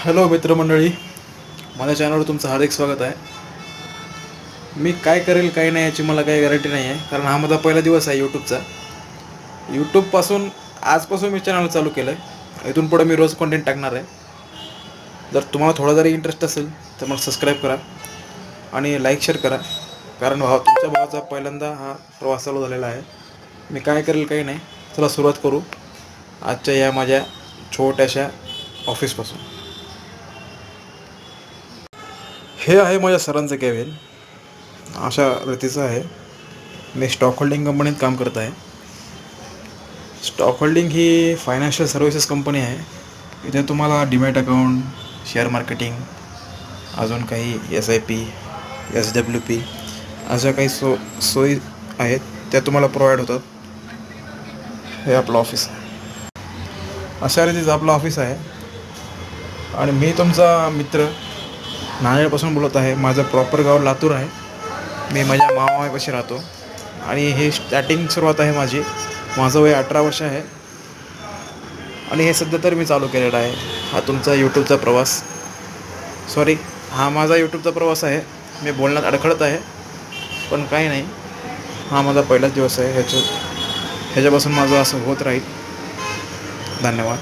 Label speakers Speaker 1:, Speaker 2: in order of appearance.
Speaker 1: Hello मित्रमंडळी, माझ्या चॅनलवर तुमचं हार्दिक स्वागत आहे. मी काय करेल काय नाही याची मला काही गॅरंटी नाही आहे, कारण हा माझा पहिला दिवस आहे यूट्यूबचा. यूट्यूबपासून आजपासून मी चॅनल चालू केलं आहे. इथून पुढे मी रोज कंटेंट टाकणार आहे. जर तुम्हाला थोडा जरी इंटरेस्ट असेल तर मला सबस्क्राईब करा आणि लाईक शेअर करा, कारण तुमच्या भावाचा पहिल्यांदा हा प्रवास चालू झालेला आहे. मी काय करेल काही नाही, चला सुरुवात करू आजच्या या माझ्या छोट्याशा ऑफिसपासून. हे आहे माझ्या सरांचं कॅबिन. अशा रीतीचं आहे. मी स्टॉक होल्डिंग कंपनीत काम करत आहे. स्टॉक होल्डिंग ही फायनान्शियल सर्व्हिसेस कंपनी आहे. इथे तुम्हाला डीमॅट अकाउंट, शेअर मार्केटिंग, अजून काही SIP, SWP अशा काही सोयी आहेत त्या तुम्हाला प्रोव्हाइड होतात. हे आपलं ऑफिस आहे. अशा रीतीचं आपलं ऑफिस आहे. आणि मी तुमचा मित्र नांदेडपासून बोलत आहे. माझं प्रॉपर गाव लातूर आहे. मी माझ्या मामापाशी राहतो आणि हे स्टार्टिंग सुरुवात आहे माझी. माझं वय 18 वर्ष आहे आणि हे सध्या तर मी चालू केलेलं आहे. हा तुमचा यूट्यूबचा प्रवास हा माझा यूट्यूबचा प्रवास आहे. मी बोलण्यात अडखळत आहे, पण काही नाही. हा माझा पहिलाच दिवस आहे. ह्याच्यापासून माझं असं होत राहील. धन्यवाद.